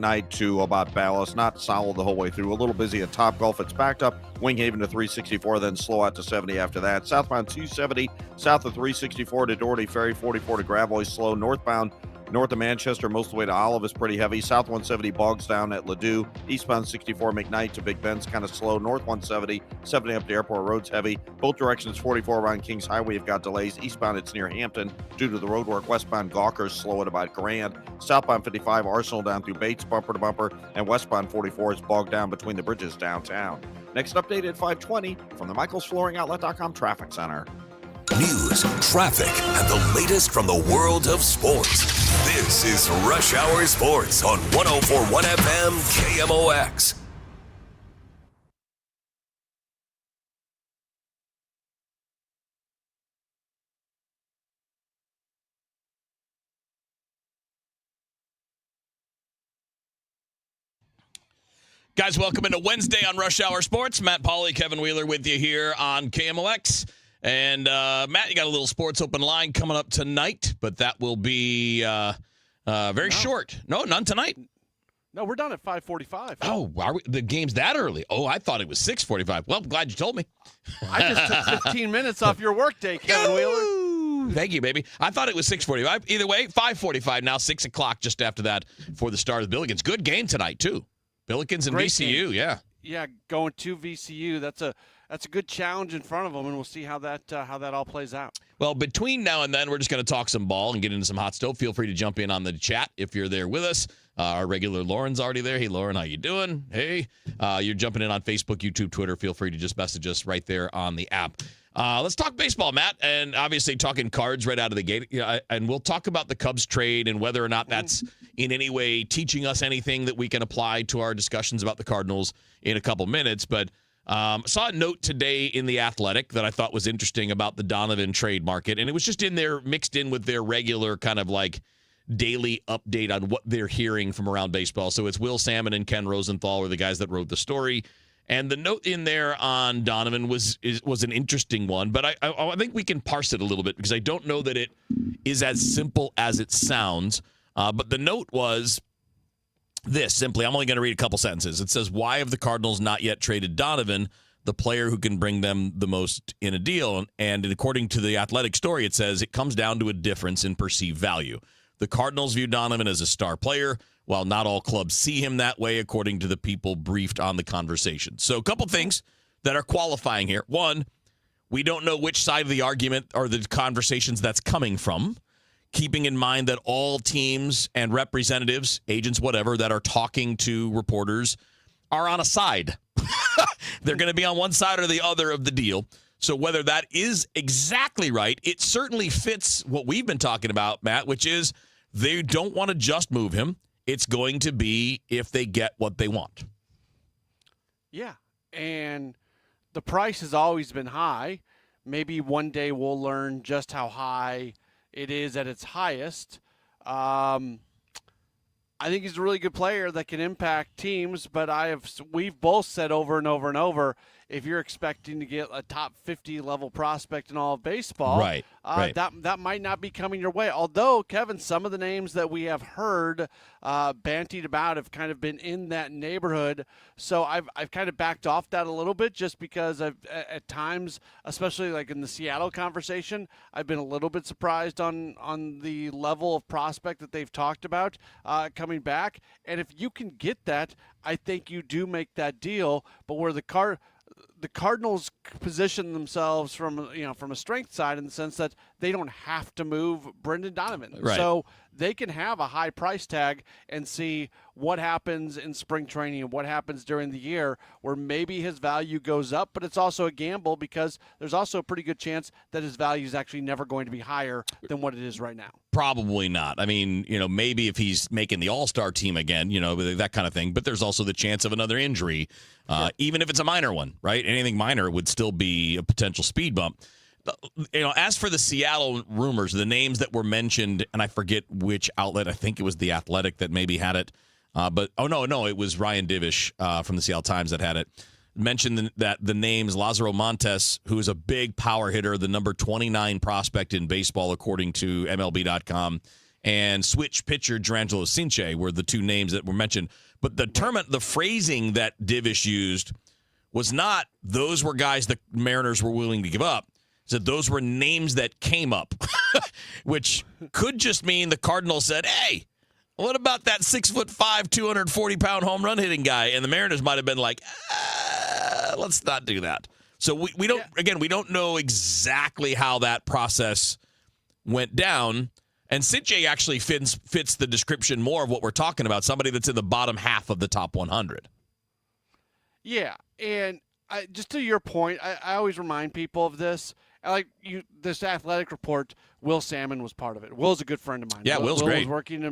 night to about ballast, not solid the whole way through. A little busy at Topgolf. It's backed up. Winghaven to 364, then slow out to 70 after that. Southbound 270, south of 364 to Doherty Ferry, 44 to Gravois, slow. Northbound north of Manchester, most of the way to Olive is pretty heavy. South 170 bogs down at Ladue. Eastbound 64 McKnight to Big Bend's kind of slow. North 170, 70 up to Airport Road's heavy. Both directions 44 around Kings Highway have got delays. Eastbound it's near Hampton due to the road work. Westbound Gawker's slow at about Grand. Southbound 55 Arsenal down through Bates, bumper to bumper. And westbound 44 is bogged down between the bridges downtown. Next update at 5:20 from the MichaelsFlooringOutlet.com Traffic Center. News, traffic, and the latest from the world of sports. This is Rush Hour Sports on 104.1 FM KMOX. Guys, welcome into Wednesday on Rush Hour Sports. Matt Pauley, Kevin Wheeler with you here on KMOX. And, Matt, you got a little sports open line coming up tonight, but that will be very short. No, none tonight. No, we're done at 5:45. Oh, are we, the game's that early? Oh, I thought it was 6:45. Well, glad you told me. I just took 15 minutes off your workday, Kevin Wheeler. Thank you, baby. I thought it was 6:45. Either way, 5:45 now, 6 o'clock just after that for the start of the Billikens. Good game tonight, too. Billikens and Great VCU, game. yeah. Yeah, going to VCU. That's a good challenge in front of them, and we'll see how that all plays out. Well, between now and then, we're just going to talk some ball and get into some hot stove. Feel free to jump in on the chat if you're there with us. Our regular Lauren's already there. Hey, Lauren, how you doing? Hey. You're jumping in on Facebook, YouTube, Twitter. Feel free to just message us right there on the app. Let's talk baseball, Matt, and obviously talking Cards right out of the gate. And we'll talk about the Cubs trade and whether or not that's in any way teaching us anything that we can apply to our discussions about the Cardinals in a couple minutes. But I saw a note today in The Athletic that I thought was interesting about the Donovan trade market, and it was just in there mixed in with their regular kind of like daily update on what they're hearing from around baseball. So it's Will Salmon and Ken Rosenthal are the guys that wrote the story. And the note in there on Donovan was an interesting one, but I think we can parse it a little bit because I don't know that it is as simple as it sounds. But the note was this, simply, I'm only going to read a couple sentences. It says, why have the Cardinals not yet traded Donovan, the player who can bring them the most in a deal? And according to the Athletic story, it says it comes down to a difference in perceived value. The Cardinals view Donovan as a star player, while not all clubs see him that way, according to the people briefed on the conversation. So a couple things that are qualifying here. One, we don't know which side of the argument or the conversations that's coming from, keeping in mind that all teams and representatives, agents, whatever, that are talking to reporters are on a side. They're going to be on one side or the other of the deal. So whether that is exactly right, it certainly fits what we've been talking about, Matt, which is they don't want to just move him. It's going to be if they get what they want. Yeah, and the price has always been high. Maybe one day we'll learn just how high it is at its highest. I think he's a really good player that can impact teams, but we've both said over and over and over, if you're expecting to get a top 50 level prospect in all of baseball, right. That might not be coming your way. Although, Kevin, some of the names that we have heard bantied about have kind of been in that neighborhood. So I've kind of backed off that a little bit just because at times, especially like in the Seattle conversation, I've been a little bit surprised on the level of prospect that they've talked about coming back. And if you can get that, I think you do make that deal. But where the Cardinals position themselves from a strength side in the sense that they don't have to move Brendan Donovan. Right. So they can have a high price tag and see what happens in spring training and what happens during the year where maybe his value goes up, but it's also a gamble because there's also a pretty good chance that his value is actually never going to be higher than what it is right now. Probably not. I mean, maybe if he's making the all-star team again, that kind of thing, but there's also the chance of another injury, sure. Even if it's a minor one, right? Anything minor would still be a potential speed bump. As for the Seattle rumors, the names that were mentioned, and I forget which outlet, I think it was The Athletic that maybe had it, it was Ryan Divish from the Seattle Times that had it, mentioned that the names Lázaro Montes, who is a big power hitter, the number 29 prospect in baseball according to MLB.com, and switch pitcher Durangelo Cinche were the two names that were mentioned. But the phrasing that Divish used was not those were guys the Mariners were willing to give up. It said those were names that came up, which could just mean the Cardinals said, hey, what about that 6'5", 240-pound home run hitting guy? And the Mariners might have been like, let's not do that. So we don't, again, we don't know exactly how that process went down. And Cinche actually fits the description more of what we're talking about, somebody that's in the bottom half of the top 100. Yeah, and just to your point, I always remind people of this. This athletic report, Will Salmon was part of it. Will's a good friend of mine. Yeah, Will's great. Will was working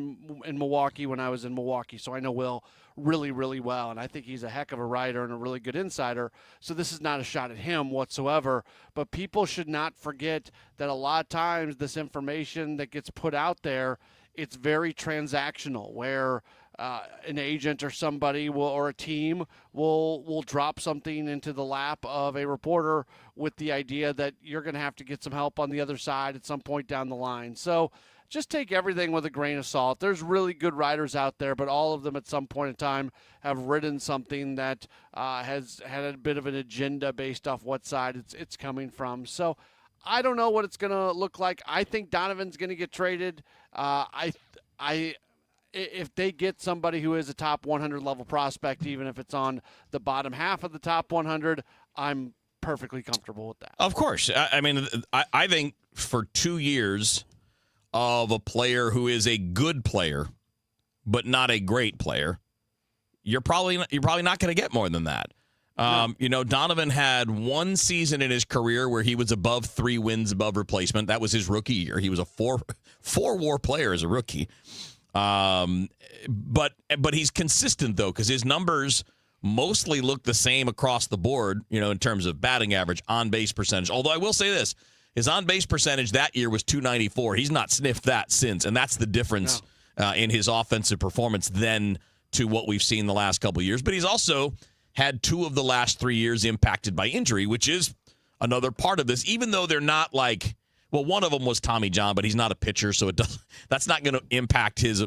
in Milwaukee when I was in Milwaukee, so I know Will really, really well, and I think he's a heck of a writer and a really good insider. So this is not a shot at him whatsoever, but people should not forget that a lot of times this information that gets put out there, it's very transactional, where an agent or somebody or a team will drop something into the lap of a reporter with the idea that you're going to have to get some help on the other side at some point down the line. So just take everything with a grain of salt. There's really good writers out there, but all of them at some point in time have written something that has had a bit of an agenda based off what side it's coming from. So I don't know what it's going to look like. I think Donovan's going to get traded. If they get somebody who is a top 100 level prospect, even if it's on the bottom half of the top 100, I'm perfectly comfortable with that. Of course. I mean, I think for 2 years of a player who is a good player, but not a great player, you're probably not going to get more than that. No. You know, Donovan had one season in his career where he was above 3 wins above replacement. That was his rookie year. He was a four WAR player as a rookie. But he's consistent though, because his numbers mostly look the same across the board, you know, in terms of batting average, on base percentage. Although I will say this, his on base percentage that year was .294. He's not sniffed that since, and that's the difference in his offensive performance then to what we've seen the last couple of years. But he's also had 2 of the last 3 years impacted by injury, which is another part of this, even though they're not like, well, one of them was Tommy John, but he's not a pitcher, so that's not going to impact his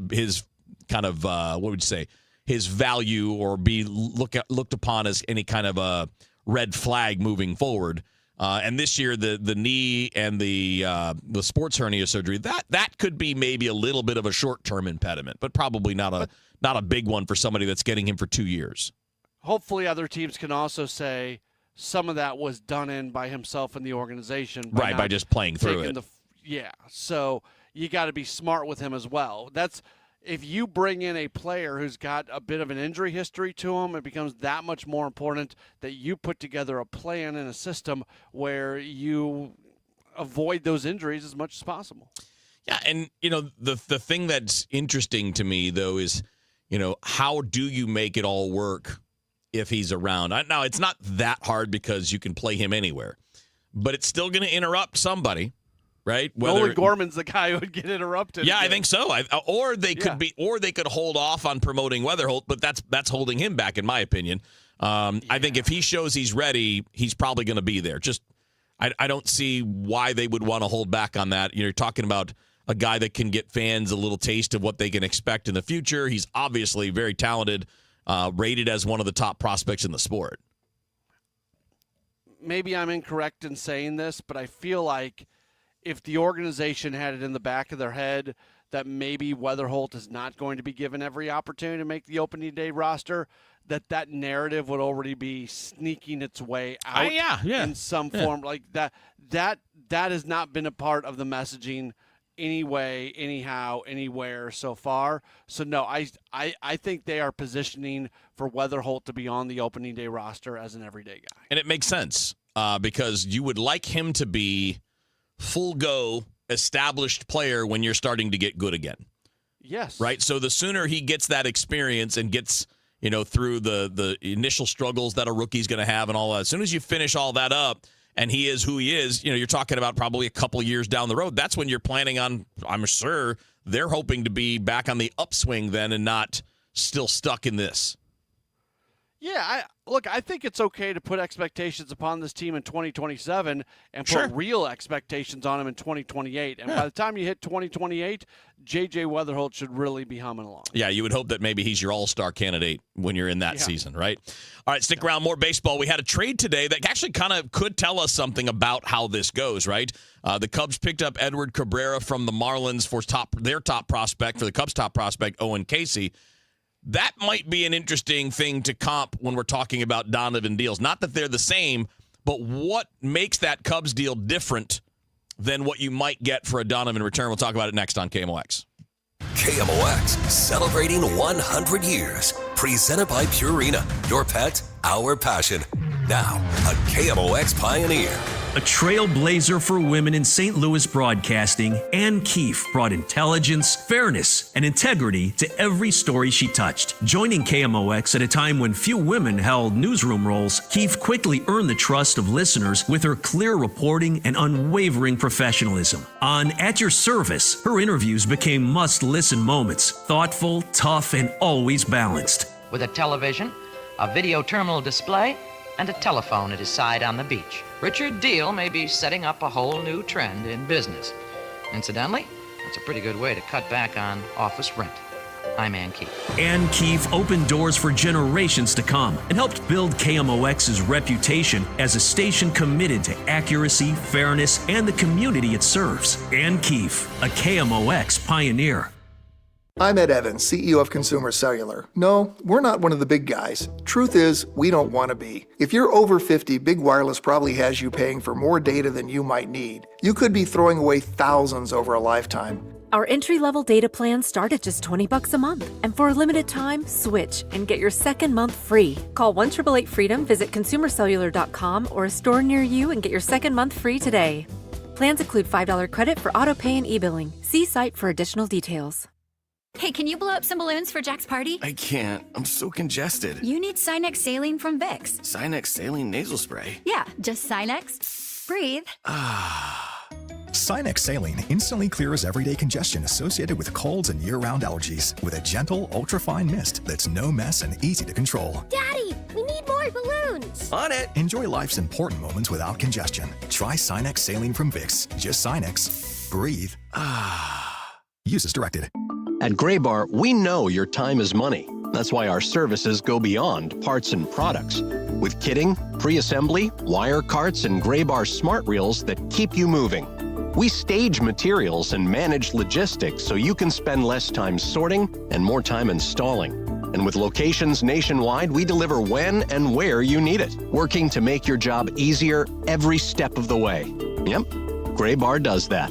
kind of, what would you say, his value or be looked upon as any kind of a red flag moving forward. And this year, the knee and the sports hernia surgery, that could be maybe a little bit of a short-term impediment, but probably not a big one for somebody that's getting him for 2 years. Hopefully other teams can also say some of that was done in by himself and the organization. By just playing through it. So you got to be smart with him as well. That's if you bring in a player who's got a bit of an injury history to him, it becomes that much more important that you put together a plan and a system where you avoid those injuries as much as possible. Yeah, and, you know, the thing that's interesting to me, though, is, you know, how do you make it all work if he's around? Now, it's not that hard because you can play him anywhere, but it's still going to interrupt somebody, right? Nolan Gorman's the guy who would get interrupted. Yeah, I think so. Or they could hold off on promoting Weatherholt, but that's holding him back, in my opinion. I think if he shows he's ready, he's probably going to be there. Just, I don't see why they would want to hold back on that. You're talking about a guy that can get fans a little taste of what they can expect in the future. He's obviously very talented. Rated as one of the top prospects in the sport. Maybe I'm incorrect in saying this, but I feel like if the organization had it in the back of their head that maybe Weatherholt is not going to be given every opportunity to make the opening day roster, that narrative would already be sneaking its way out in some form. Like that has not been a part of the messaging anyway, anyhow, anywhere so far. So no, I think they are positioning for Weatherholt to be on the opening day roster as an everyday guy. And it makes sense because you would like him to be full go established player when you're starting to get good again. Yes. Right. So the sooner he gets that experience and gets, you know, through the initial struggles that a rookie's going to have and all that, as soon as you finish all that up, and he is who he is, you know, you're talking about probably a couple years down the road. That's when you're planning on, I'm sure, they're hoping to be back on the upswing then and not still stuck in this. Yeah, I think it's okay to put expectations upon this team in 2027 and put Sure. real expectations on them in 2028. And by the time you hit 2028, J.J. Weatherholt should really be humming along. Yeah, you would hope that maybe he's your all-star candidate when you're in that season, right? All right, stick around. More baseball. We had a trade today that actually kind of could tell us something about how this goes, right? The Cubs picked up Edward Cabrera from the Marlins for their top prospect, for the Cubs' top prospect, Owen Casey. That might be an interesting thing to comp when we're talking about Donovan deals. Not that they're the same, but what makes that Cubs deal different than what you might get for a Donovan return? We'll talk about it next on KMOX. KMOX, celebrating 100 years. Presented by Purina. Your pet, our passion. Now, a KMOX pioneer. A trailblazer for women in St. Louis broadcasting, Ann Keefe brought intelligence, fairness, and integrity to every story she touched. Joining KMOX at a time when few women held newsroom roles, Keefe quickly earned the trust of listeners with her clear reporting and unwavering professionalism. On At Your Service, her interviews became must-listen moments, thoughtful, tough, and always balanced. With a television, a video terminal display, and a telephone at his side on the beach, Richard Deal may be setting up a whole new trend in business. Incidentally, that's a pretty good way to cut back on office rent. I'm Ann Keefe. Ann Keefe opened doors for generations to come and helped build KMOX's reputation as a station committed to accuracy, fairness, and the community it serves. Ann Keefe, a KMOX pioneer. I'm Ed Evans, CEO of Consumer Cellular. No, we're not one of the big guys. Truth is, we don't want to be. If you're over 50, Big Wireless probably has you paying for more data than you might need. You could be throwing away thousands over a lifetime. Our entry-level data plans start at just $20 a month. And for a limited time, switch and get your second month free. Call 1-888-FREEDOM, visit consumercellular.com or a store near you and get your second month free today. Plans include $5 credit for auto pay and e-billing. See site for additional details. Hey, can you blow up some balloons for Jack's party? I can't. I'm so congested. You need Sinex Saline from Vicks. Sinex Saline nasal spray? Yeah, just Sinex. Breathe. Sinex Saline instantly clears everyday congestion associated with colds and year-round allergies with a gentle, ultra-fine mist that's no mess and easy to control. Daddy, we need more balloons. On it. Enjoy life's important moments without congestion. Try Sinex Saline from Vicks. Just Sinex. Breathe. Use as directed. At Graybar, we know your time is money. That's why our services go beyond parts and products. With kitting, pre-assembly, wire carts, and Graybar smart reels that keep you moving. We stage materials and manage logistics so you can spend less time sorting and more time installing. And with locations nationwide, we deliver when and where you need it, working to make your job easier every step of the way. Yep, Graybar does that.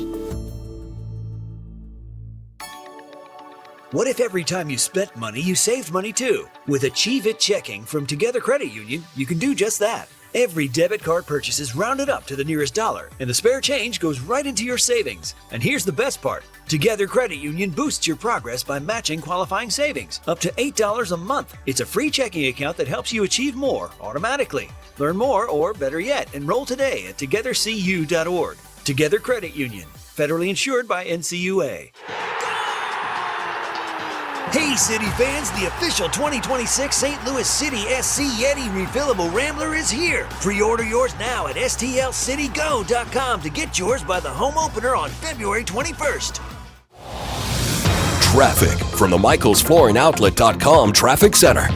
What if every time you spent money, you saved money too? With Achieve It Checking from Together Credit Union, you can do just that. Every debit card purchase is rounded up to the nearest dollar, and the spare change goes right into your savings. And here's the best part. Together Credit Union boosts your progress by matching qualifying savings, up to $8 a month. It's a free checking account that helps you achieve more automatically. Learn more, or better yet, enroll today at togethercu.org. Together Credit Union, federally insured by NCUA. Hey City fans, the official 2026 St. Louis City SC Yeti refillable Rambler is here. Pre-order yours now at stlcitygo.com to get yours by the home opener on February 21st. Traffic from the michaelsflooringoutlet.com traffic center.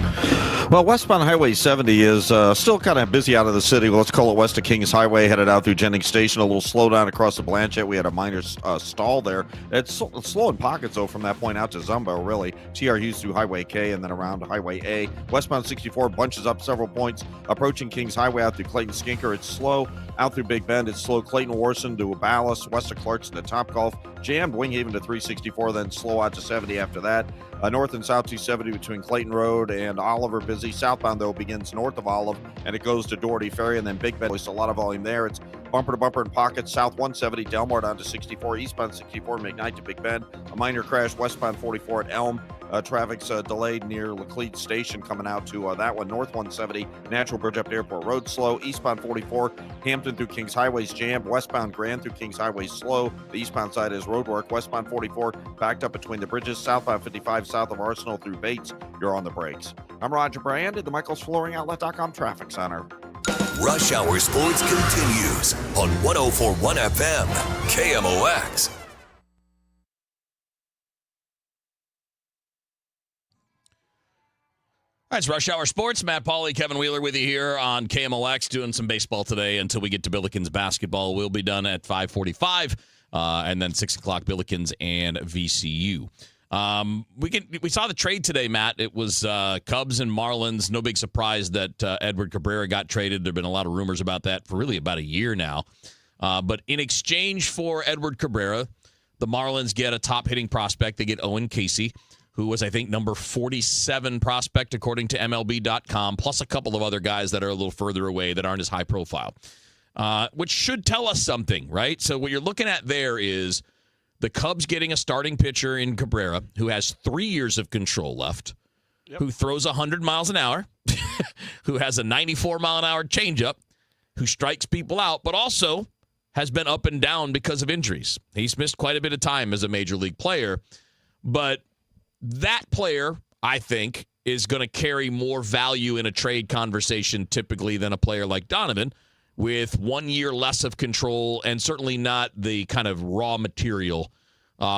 Well, westbound Highway 70 is still kind of busy out of the city. Let's call it west of Kings Highway, headed out through Jennings Station. A little slowdown across the Blanchette. We had a minor stall there. It's slow in pockets, though, from that point out to Zumbo, really. TR Hughes through Highway K and then around to Highway A. Westbound 64 bunches up several points. Approaching Kings Highway out through Clayton Skinker, it's slow. Out through Big Bend, it's slow. Clayton Warson to Ballas, west of Clarkson to Topgolf. Jammed Winghaven to 364, then slow out to 70 after that. North and south 270 between Clayton Road and Oliver busy. Southbound, though, begins north of Olive, and it goes to Doherty Ferry, and then Big Bend. There's a lot of volume there. It's bumper to bumper in pockets. South 170, Delmar down to 64. Eastbound 64, McKnight to Big Bend. A minor crash westbound 44 at Elm. Traffic's delayed near Laclede Station coming out to that one. North 170, Natural Bridge up to Airport Road slow. Eastbound 44, Hampton through Kings Highway's jammed. Westbound Grand through Kings Highway slow. The eastbound side is roadwork. Westbound 44 backed up between the bridges. Southbound 55 south of Arsenal through Bates. You're on the brakes. I'm Roger Brand at the MichaelsFlooringOutlet.com Traffic Center. Rush Hour Sports continues on 104.1 FM, KMOX. All right, it's Rush Hour Sports. Matt Pauley, Kevin Wheeler with you here on KMOX, doing some baseball today until we get to Billikens basketball. We'll be done at 5:45, and then 6 o'clock Billikens and VCU. We saw the trade today, Matt. It was Cubs and Marlins. No big surprise that Edward Cabrera got traded. There have been a lot of rumors about that for really about a year now. But in exchange for Edward Cabrera, the Marlins get a top hitting prospect. They get Owen Casey, who was, I think, number 47 prospect according to MLB.com, plus a couple of other guys that are a little further away that aren't as high profile, which should tell us something, right? So what you're looking at there is the Cubs getting a starting pitcher in Cabrera who has 3 years of control left, who throws 100 miles an hour, who has a 94-mile-an-hour changeup, who strikes people out, but also has been up and down because of injuries. He's missed quite a bit of time as a major league player, but that player, I think, is going to carry more value in a trade conversation typically than a player like Donovan, with 1 year less of control and certainly not the kind of raw material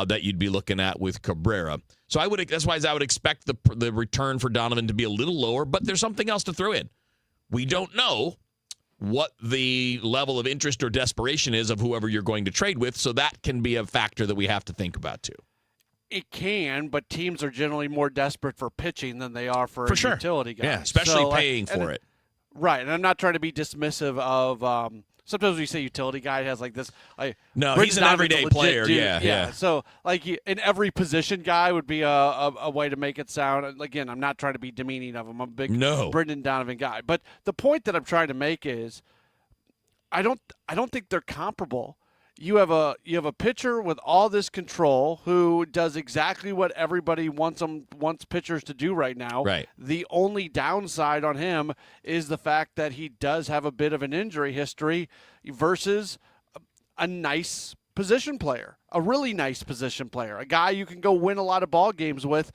that you'd be looking at with Cabrera. So that's why I would expect the return for Donovan to be a little lower, but there's something else to throw in. We don't know what the level of interest or desperation is of whoever you're going to trade with, so that can be a factor that we have to think about too. It can, but teams are generally more desperate for pitching than they are for a sure. utility guy. Yeah, especially paying for it. Right, and I'm not trying to be dismissive of sometimes when you say utility guy, it has like this. No, Brendan he's an Donovan's everyday a legit player. dude. Yeah. So, in every position guy would be a way to make it sound. Again, I'm not trying to be demeaning of him. I'm a big Brendan Donovan guy. But the point that I'm trying to make is, I don't think they're comparable. You have a pitcher with all this control who does exactly what everybody wants pitchers to do right now. Right. The only downside on him is the fact that he does have a bit of an injury history versus a nice position player, a really nice position player, a guy you can go win a lot of ball games with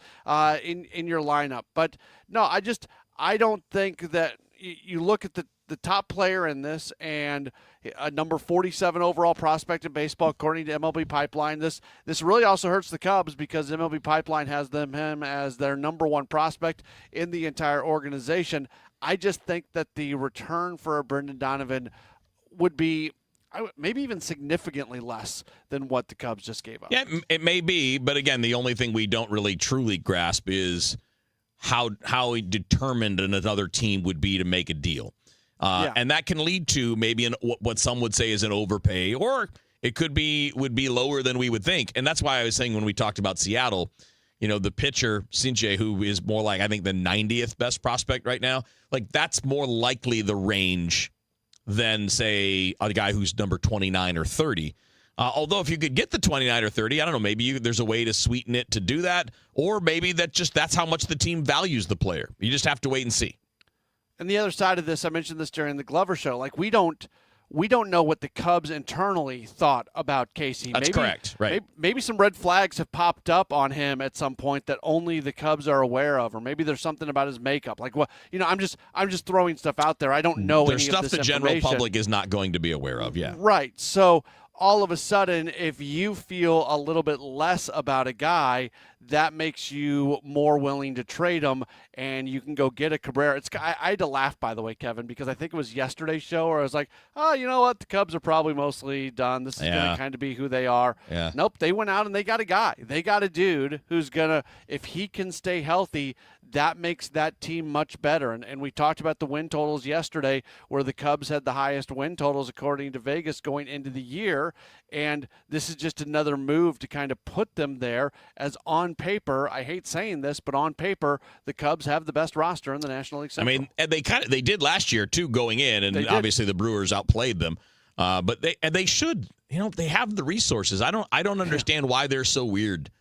in your lineup. But no, I don't think that you look at the top player in this and a number 47 overall prospect in baseball, according to MLB Pipeline. This really also hurts the Cubs because MLB Pipeline has him as their number one prospect in the entire organization. I just think that the return for Brendan Donovan would be maybe even significantly less than what the Cubs just gave up. Yeah, it may be, but again, the only thing we don't really truly grasp is how determined another team would be to make a deal. And that can lead to maybe what some would say is an overpay, or it would be lower than we would think. And that's why I was saying when we talked about Seattle, the pitcher, Sinche, who is more like, I think, the 90th best prospect right now, like that's more likely the range than, say, a guy who's number 29 or 30. Although if you could get the 29 or 30, I don't know, maybe there's a way to sweeten it to do that, or maybe that's how much the team values the player. You just have to wait and see. And the other side of this, I mentioned this during the Glover show, like we don't know what the Cubs internally thought about Casey. That's correct, right. Maybe some red flags have popped up on him at some point that only the Cubs are aware of, or maybe there's something about his makeup. Like, what, I'm just throwing stuff out there. I don't know There's any stuff of this the general public is not going to be aware of, yeah. Right. So all of a sudden, if you feel a little bit less about a guy, that makes you more willing to trade him, and you can go get a Cabrera. I had to laugh, by the way, Kevin, because I think it was yesterday's show where I was like, oh, you know what? The Cubs are probably mostly done. This is going to kind of be who they are. Yeah. Nope, they went out and they got a guy. They got a dude who's going to, if he can stay healthy, that makes that team much better. And we talked about the win totals yesterday, where the Cubs had the highest win totals according to Vegas going into the year. And this is just another move to kind of put them there, as on paper, I hate saying this, but on paper, the Cubs have the best roster in the National League Central. I mean, and they did last year too, going in, and obviously the Brewers outplayed them. But they should, they have the resources. I don't understand why they're so weird.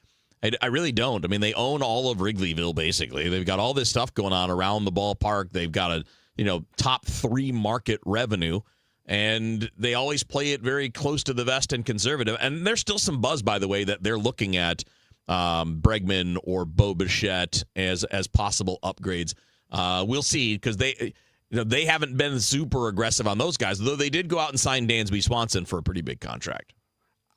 I really don't. I mean, they own all of Wrigleyville, basically. They've got all this stuff going on around the ballpark. They've got a top 3 market revenue, and they always play it very close to the vest and conservative. And there's still some buzz, by the way, that they're looking at Bregman or Bo Bichette as possible upgrades. We'll see, because they haven't been super aggressive on those guys, though they did go out and sign Dansby Swanson for a pretty big contract.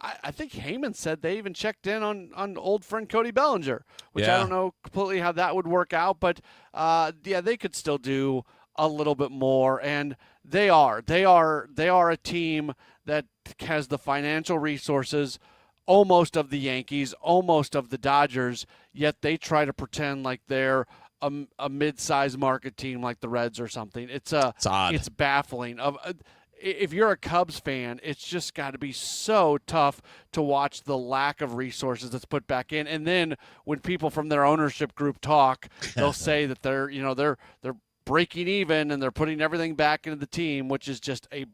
I think Heyman said they even checked in on old friend Cody Bellinger, which I don't know completely how that would work out, but they could still do a little bit more, and they are a team that has the financial resources almost of the Yankees, almost of the Dodgers, yet they try to pretend like they're a mid-sized market team like the Reds or something. It's odd. It's baffling. If you're a Cubs fan, it's just got to be so tough to watch the lack of resources that's put back in. And then when people from their ownership group talk, they'll say that they're breaking even and they're putting everything back into the team, which is just a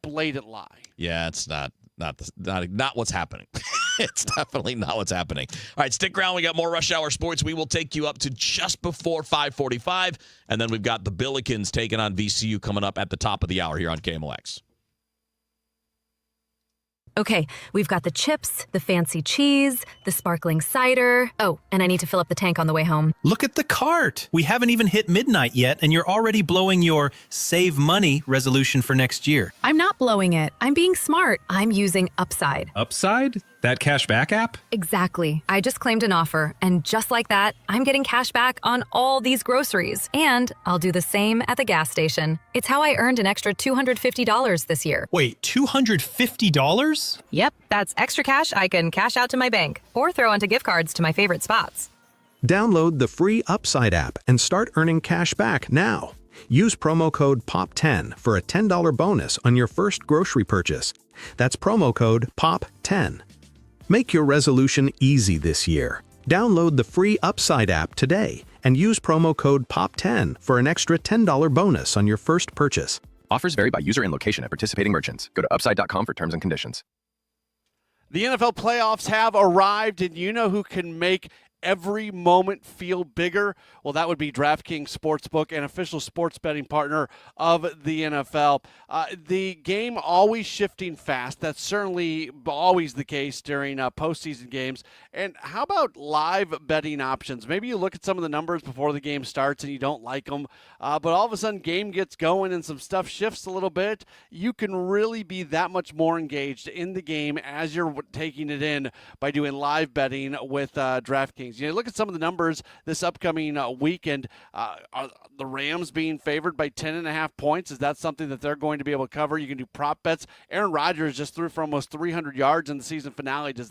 blatant lie. Yeah, it's not what's happening. It's definitely not what's happening. All right, stick around. We got more Rush Hour Sports. We will take you up to just before 5:45, and then we've got the Billikens taking on VCU coming up at the top of the hour here on KMOX. Okay, we've got the chips, the fancy cheese, the sparkling cider. Oh, and I need to fill up the tank on the way home. Look at the cart. We haven't even hit midnight yet, and you're already blowing your save money resolution for next year. I'm not blowing it. I'm being smart. I'm using Upside. Upside? That cash back app? Exactly. I just claimed an offer, and just like that, I'm getting cash back on all these groceries. And I'll do the same at the gas station. It's how I earned an extra $250 this year. Wait, $250? Yep, that's extra cash I can cash out to my bank or throw onto gift cards to my favorite spots. Download the free Upside app and start earning cash back now. Use promo code POP10 for a $10 bonus on your first grocery purchase. That's promo code POP10. Make your resolution easy this year. Download the free Upside app today and use promo code POP10 for an extra $10 bonus on your first purchase. Offers vary by user and location at participating merchants. Go to upside.com for terms and conditions. The NFL playoffs have arrived, and you know who can make every moment feel bigger? Well, that would be DraftKings Sportsbook, an official sports betting partner of the NFL. The game always shifting fast. That's certainly always the case during postseason games. And how about live betting options? Maybe you look at some of the numbers before the game starts and you don't like them, but all of a sudden game gets going and some stuff shifts a little bit. You can really be that much more engaged in the game as you're taking it in by doing live betting with DraftKings. You know, look at some of the numbers this upcoming weekend. Are the Rams being favored by 10.5 points? Is that something that they're going to be able to cover? You can do prop bets. Aaron Rodgers just threw for almost 300 yards in the season finale. Does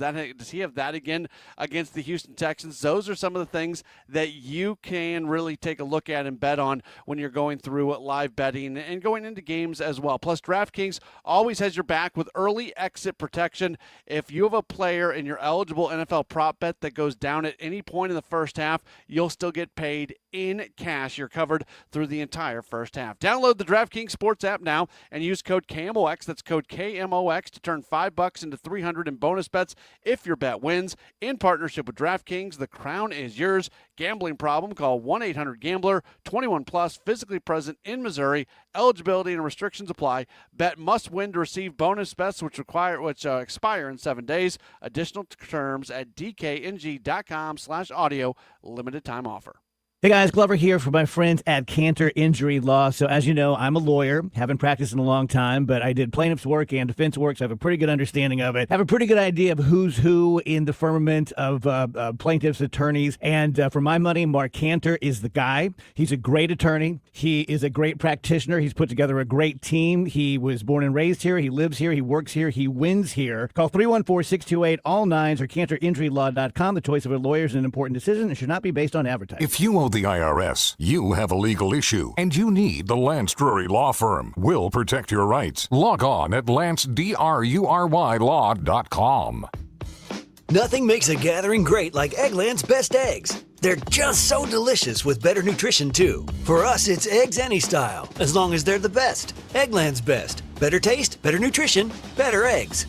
he have that again against the Houston Texans? Those are some of the things that you can really take a look at and bet on when you're going through live betting and going into games as well. Plus, DraftKings always has your back with early exit protection. If you have a player in your eligible NFL prop bet that goes down at any point in the first half, you'll still get paid in cash. You're covered through the entire first half. Download the DraftKings Sports app now and use code KMOX. That's code KMOX to turn $5 into $300 in bonus bets if your bet wins. In partnership with DraftKings, the crown is yours. Gambling problem? Call 1-800-GAMBLER. 21 plus, physically present in Missouri. Eligibility and restrictions apply. Bet must win to receive bonus bets which expire in 7 days. Additional terms at dkng.com/audio. Limited time offer. Hey guys, Glover here for my friends at Cantor Injury Law. So as you know, I'm a lawyer, haven't practiced in a long time, but I did plaintiff's work and defense work, so I have a pretty good understanding of it. I have a pretty good idea of who's who in the firmament of plaintiffs' attorneys. And for my money, Mark Cantor is the guy. He's a great attorney. He is a great practitioner. He's put together a great team. He was born and raised here. He lives here. He works here. He wins here. Call 314-628-ALL-9s or CantorInjuryLaw.com. The choice of a lawyer is an important decision and should not be based on advertising. If you owe the IRS, you have a legal issue, and you need the Lance Drury Law Firm. We'll protect your rights. Log on at LanceDruryLaw.com. Nothing makes a gathering great like Eggland's Best Eggs. They're just so delicious with better nutrition, too. For us, it's eggs any style, as long as they're the best. Eggland's Best. Better taste, better nutrition, better eggs.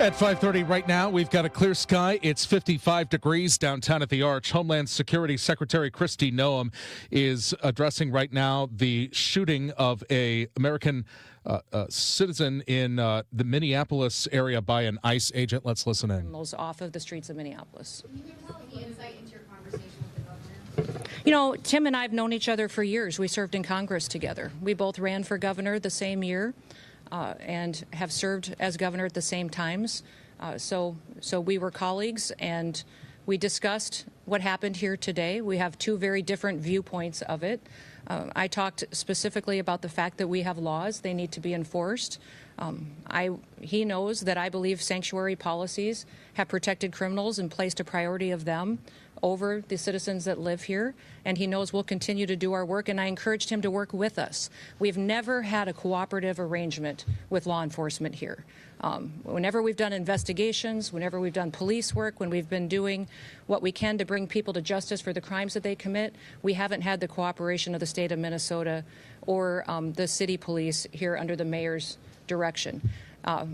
At 5:30 right now, we've got a clear sky. It's 55 degrees downtown at the Arch. Homeland Security Secretary Kristi Noem is addressing right now the shooting of a American citizen in the Minneapolis area by an ICE agent. Let's listen in. Off of the streets of Minneapolis. Can you give us any insight into your conversation with the You know, Tim and I have known each other for years. We served in Congress together. We both ran for governor the same year and have served as governor at the same times. So we were colleagues, and we discussed what happened here today. We have two very different viewpoints of it. I talked specifically about the fact that we have laws. They need to be enforced. He knows that I believe sanctuary policies have protected criminals and placed a priority of them over the citizens that live here, and he knows we'll continue to do our work, and I encouraged him to work with us. We've never had a cooperative arrangement with law enforcement here. Whenever we've done investigations, whenever we've done police work, when we've been doing what we can to bring people to justice for the crimes that they commit, we haven't had the cooperation of the state of Minnesota or the city police here under the mayor's direction.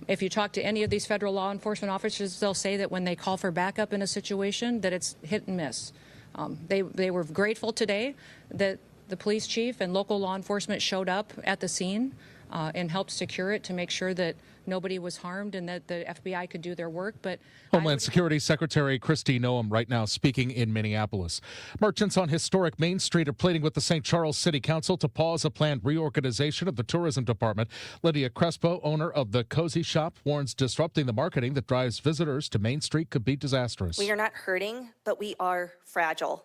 If you talk to any of these federal law enforcement officers, they'll say that when they call for backup in a situation, that it's hit and miss. They were grateful today that the police chief and local law enforcement showed up at the scene and helped secure it to make sure that nobody was harmed and that the FBI could do their work. But Homeland Security Secretary Kristi Noem right now speaking in Minneapolis. Merchants on historic Main Street are pleading with the St. Charles City Council to pause a planned reorganization of the tourism department. Lydia Crespo, owner of the Cozy Shop, warns disrupting the marketing that drives visitors to Main Street could be disastrous. We are not hurting, but we are fragile.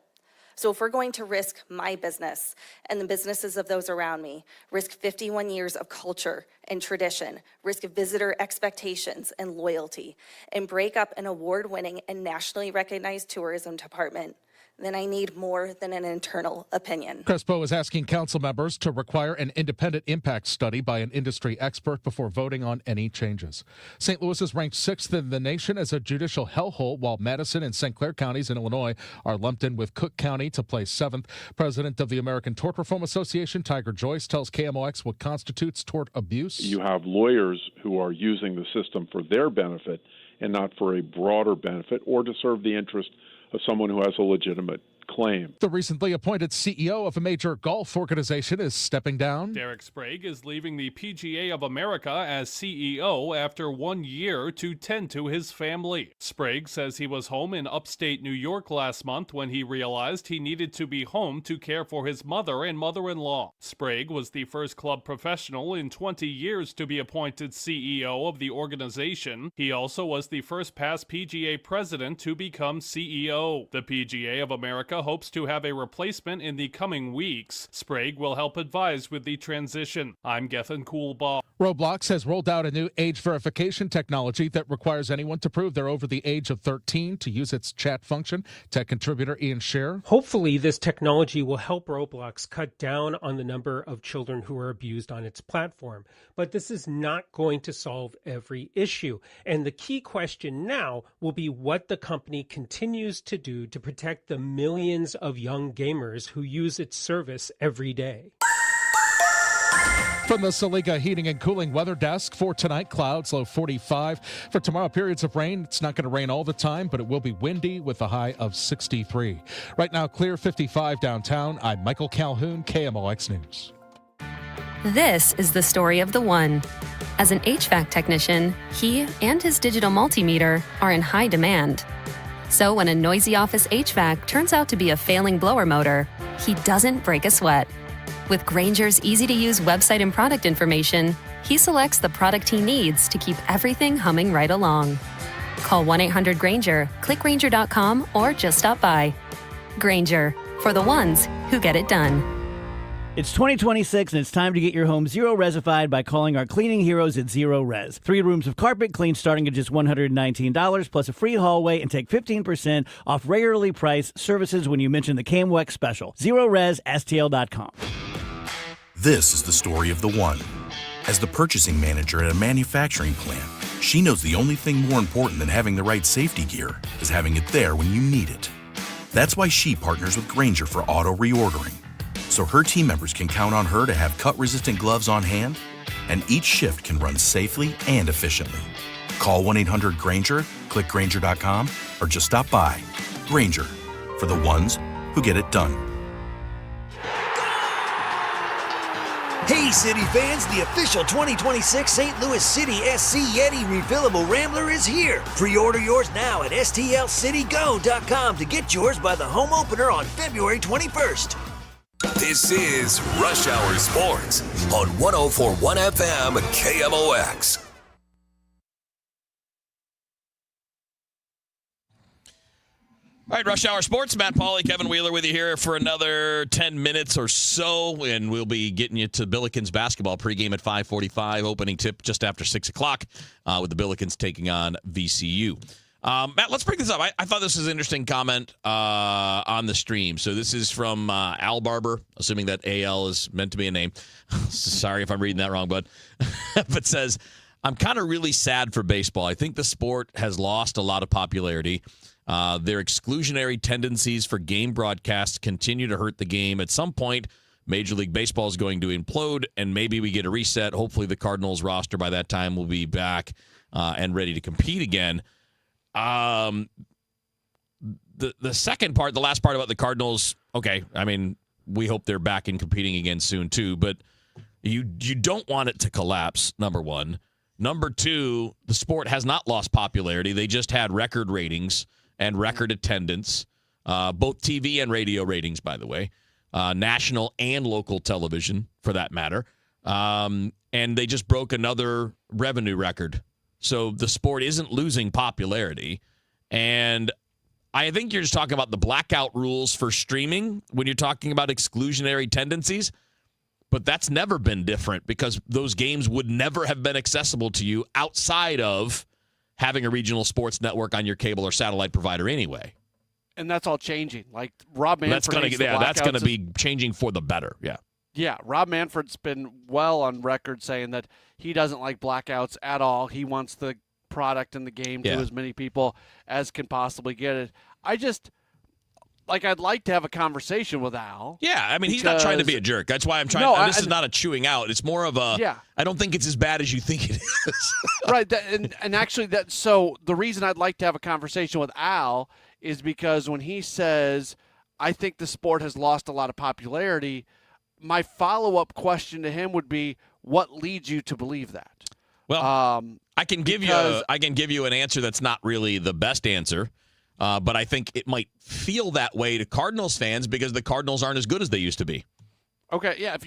So if we're going to risk my business and the businesses of those around me, risk 51 years of culture and tradition, risk visitor expectations and loyalty, and break up an award-winning and nationally recognized tourism department, then I need more than an internal opinion. Crespo is asking council members to require an independent impact study by an industry expert before voting on any changes. St. Louis is ranked 6th in the nation as a judicial hellhole, while Madison and St. Clair counties in Illinois are lumped in with Cook County to place 7th. President of the American Tort Reform Association, Tiger Joyce, tells KMOX what constitutes tort abuse. You have lawyers who are using the system for their benefit and not for a broader benefit or to serve the interest of someone who has a legitimate claim. The recently appointed CEO of a major golf organization is stepping down. Derek Sprague is leaving the PGA of America as CEO after 1 year to tend to his family. Sprague says he was home in upstate New York last month when he realized he needed to be home to care for his mother and mother-in-law. Sprague was the first club professional in 20 years to be appointed CEO of the organization. He also was the first past PGA president to become CEO. The PGA of America hopes to have a replacement in the coming weeks. Sprague will help advise with the transition. I'm Gethin Coolbaugh. Roblox has rolled out a new age verification technology that requires anyone to prove they're over the age of 13 to use its chat function. Tech contributor Ian Scher. Hopefully, this technology will help Roblox cut down on the number of children who are abused on its platform. But this is not going to solve every issue. And the key question now will be what the company continues to do to protect the millions of young gamers who use its service every day. From the Saliga Heating and Cooling Weather Desk for tonight, clouds, low 45. For tomorrow, periods of rain. It's not going to rain all the time, but it will be windy with a high of 63. Right now, clear 55 downtown. I'm Michael Calhoun, KMOX News. This is the story of the one. As an HVAC technician, he and his digital multimeter are in high demand. So when a noisy office HVAC turns out to be a failing blower motor, he doesn't break a sweat. With Grainger's easy-to-use website and product information, he selects the product he needs to keep everything humming right along. Call 1-800-GRAINGER, click Grainger.com, or just stop by. Grainger, for the ones who get it done. It's 2026 and it's time to get your home zero-resified by calling our cleaning heroes at Zero Res. 3 rooms of carpet clean starting at just $119 plus a free hallway, and take 15% off regularly priced services when you mention the KMOX special. ZeroResSTL.com. This is the story of the one. As the purchasing manager at a manufacturing plant, she knows the only thing more important than having the right safety gear is having it there when you need it. That's why she partners with Grainger for auto reordering, so her team members can count on her to have cut-resistant gloves on hand, and each shift can run safely and efficiently. Call 1-800-GRAINGER, click Grainger.com, or just stop by. Grainger, for the ones who get it done. Hey, City fans, the official 2026 St. Louis City SC Yeti refillable Rambler is here. Pre-order yours now at stlcitygo.com to get yours by the home opener on February 21st. This is Rush Hour Sports on 104.1 FM KMOX. All right, Rush Hour Sports. Matt Pauley, Kevin Wheeler with you here for another 10 minutes or so, and we'll be getting you to Billikens basketball pregame at 5:45, opening tip just after 6 o'clock with the Billikens taking on VCU. Matt, let's bring this up. I thought this was an interesting comment on the stream. So this is from Al Barber, assuming that AL is meant to be a name. Sorry if I'm reading that wrong, bud. But says, I'm kind of really sad for baseball. I think the sport has lost a lot of popularity. Their exclusionary tendencies for game broadcasts continue to hurt the game. At some point, Major League Baseball is going to implode, and maybe we get a reset. Hopefully the Cardinals roster by that time will be back and ready to compete again. The second part, the last part about the Cardinals, okay, I mean, we hope they're back and competing again soon too, but you don't want it to collapse, number one. Number two, the sport has not lost popularity. They just had record ratings and record attendance, both TV and radio ratings, by the way, national and local television, for that matter. And they just broke another revenue record. So the sport isn't losing popularity. And I think you're just talking about the blackout rules for streaming when you're talking about exclusionary tendencies. But that's never been different because those games would never have been accessible to you outside of having a regional sports network on your cable or satellite provider anyway. And that's all changing. Like Rob Manfred, that's going to be changing for the better. Yeah. Yeah, Rob Manfred's been well on record saying that he doesn't like blackouts at all. He wants the product and the game to as many people as can possibly get it. I'd like to have a conversation with Al. Yeah, I mean, he's not trying to be a jerk. That's why I'm trying. No, this is not a chewing out. It's more of a, I don't think it's as bad as you think it is. Right, and actually, so the reason I'd like to have a conversation with Al is because when he says, I think the sport has lost a lot of popularity, my follow-up question to him would be, what leads you to believe that? Well, I can give you an answer that's not really the best answer. But I think it might feel that way to Cardinals fans because the Cardinals aren't as good as they used to be. Okay, yeah.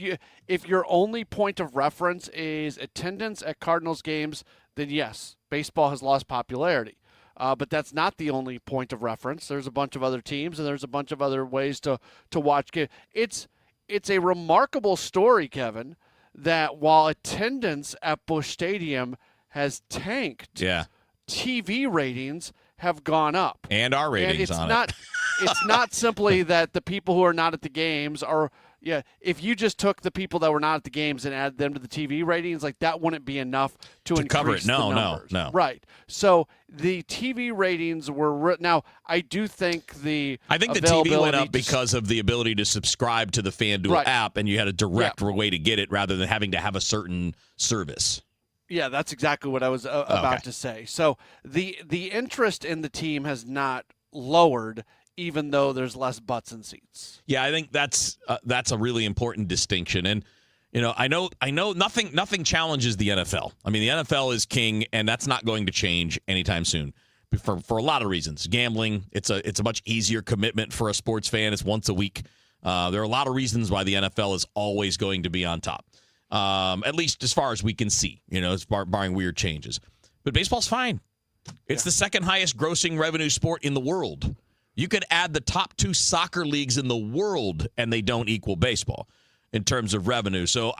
If your only point of reference is attendance at Cardinals games, then yes, baseball has lost popularity. But that's not the only point of reference. There's a bunch of other teams, and there's a bunch of other ways to watch games. It's a remarkable story, Kevin, that while attendance at Busch Stadium has tanked, TV ratings have gone up. And our ratings and it's not simply that the people who are not at the games are, if you just took the people that were not at the games and added them to the TV ratings, like that wouldn't be enough to increase cover it. No, the numbers. No. Right. So the TV ratings were, now I do think the TV went up because of the ability to subscribe to the FanDuel app, and you had a direct way to get it rather than having to have a certain service. Yeah, that's exactly what I was about to say. So the interest in the team has not lowered, even though there's less butts in seats. Yeah, I think that's a really important distinction. And I know nothing challenges the NFL. I mean, the NFL is king, and that's not going to change anytime soon for a lot of reasons. Gambling, it's a much easier commitment for a sports fan. It's once a week. There are a lot of reasons why the NFL is always going to be on top. At least as far as we can see, barring weird changes. But baseball's fine. It's the second highest grossing revenue sport in the world. You could add the top two soccer leagues in the world, and they don't equal baseball in terms of revenue. So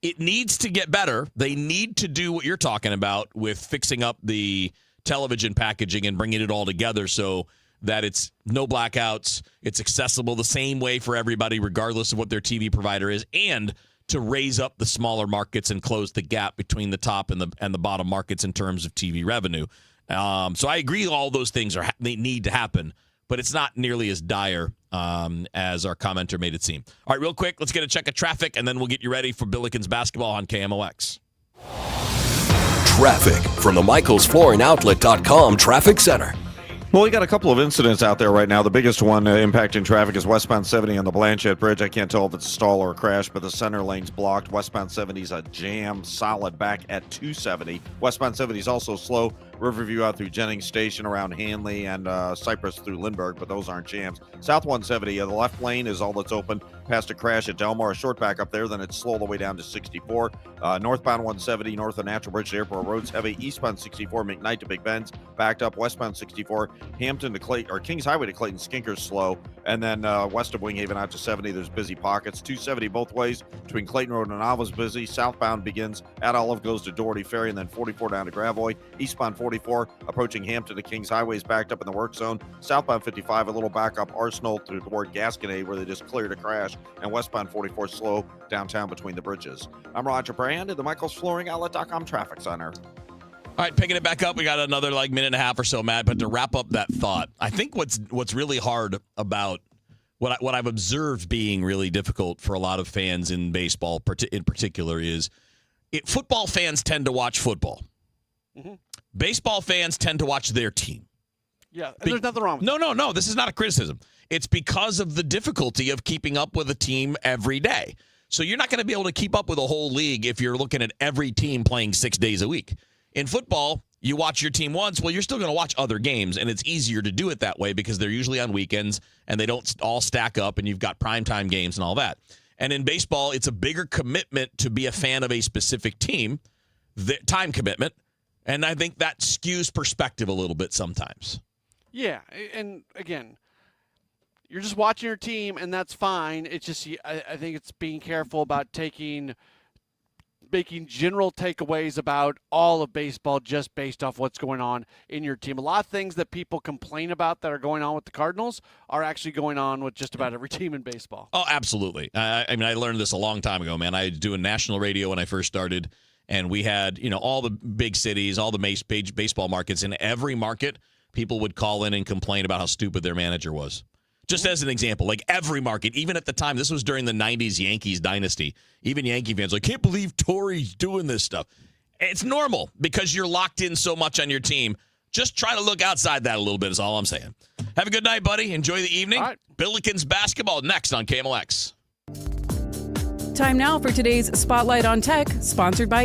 it needs to get better. They need to do what you're talking about with fixing up the television packaging and bringing it all together so that it's no blackouts, it's accessible the same way for everybody, regardless of what their TV provider is, and to raise up the smaller markets and close the gap between the top and the bottom markets in terms of TV revenue. So I agree all those things they need to happen, but it's not nearly as dire as our commenter made it seem. All right, real quick, let's get a check of traffic, and then we'll get you ready for Billikens basketball on KMOX. Traffic from the MichaelsFlooringOutlet.com Traffic Center. Well, we got a couple of incidents out there right now. The biggest one impacting traffic is westbound 70 on the Blanchette Bridge. I can't tell if it's a stall or a crash, but the center lane's blocked. Westbound 70 is a jam solid back at 270. Westbound 70 is also slow. Riverview out through Jennings Station around Hanley and Cypress through Lindbergh, but those aren't jams. South 170, the left lane is all that's open past a crash at Delmar. A short back up there, then it's slow all the way down to 64. Northbound 170, north of Natural Bridge to Airport Road's heavy. Eastbound 64, McKnight to Big Bend's backed up. Westbound 64, Hampton to Clayton, or Kings Highway to Clayton, Skinker's slow. And then west of Winghaven out to 70, there's busy pockets. 270 both ways between Clayton Road and Alva's busy. Southbound begins at Olive, goes to Doherty Ferry, and then 44 down to Gravois. Eastbound 44 approaching Hampton to Kings Highway is backed up in the work zone. Southbound 55 a little back up Arsenal toward Gasconade where they just cleared a crash, and westbound 44 slow downtown between the bridges. I'm Roger Brand at the Michaels Flooring Outlet.com Traffic Center. All right, picking it back up. We got another minute and a half or so, Matt. But to wrap up that thought, I think what's really hard about what I've observed being really difficult for a lot of fans in baseball, in particular, is football fans tend to watch football. Mm-hmm. Baseball fans tend to watch their team. Yeah, and there's nothing wrong with that. No. This is not a criticism. It's because of the difficulty of keeping up with a team every day. So you're not going to be able to keep up with a whole league if you're looking at every team playing 6 days a week. In football, you watch your team once, well, you're still going to watch other games, and it's easier to do it that way because they're usually on weekends, and they don't all stack up, and you've got primetime games and all that. And in baseball, it's a bigger commitment to be a fan of a specific team, the time commitment, and I think that skews perspective a little bit sometimes. Yeah, and again, you're just watching your team, and that's fine. It's just I think it's being careful about making general takeaways about all of baseball just based off what's going on in your team. A lot of things that people complain about that are going on with the Cardinals are actually going on with just about every team in baseball. Oh, absolutely. I learned this a long time ago, man. I was doing national radio when I first started, and we had, all the big cities, all the baseball markets. In every market, people would call in and complain about how stupid their manager was. Just as an example, every market, even at the time, this was during the 90s Yankees dynasty, even Yankee fans, can't believe Torrey's doing this stuff. It's normal because you're locked in so much on your team. Just try to look outside that a little bit is all I'm saying. Have a good night, buddy. Enjoy the evening. All right. Billikens basketball next on KMOX. Time now for today's Spotlight on Tech, sponsored by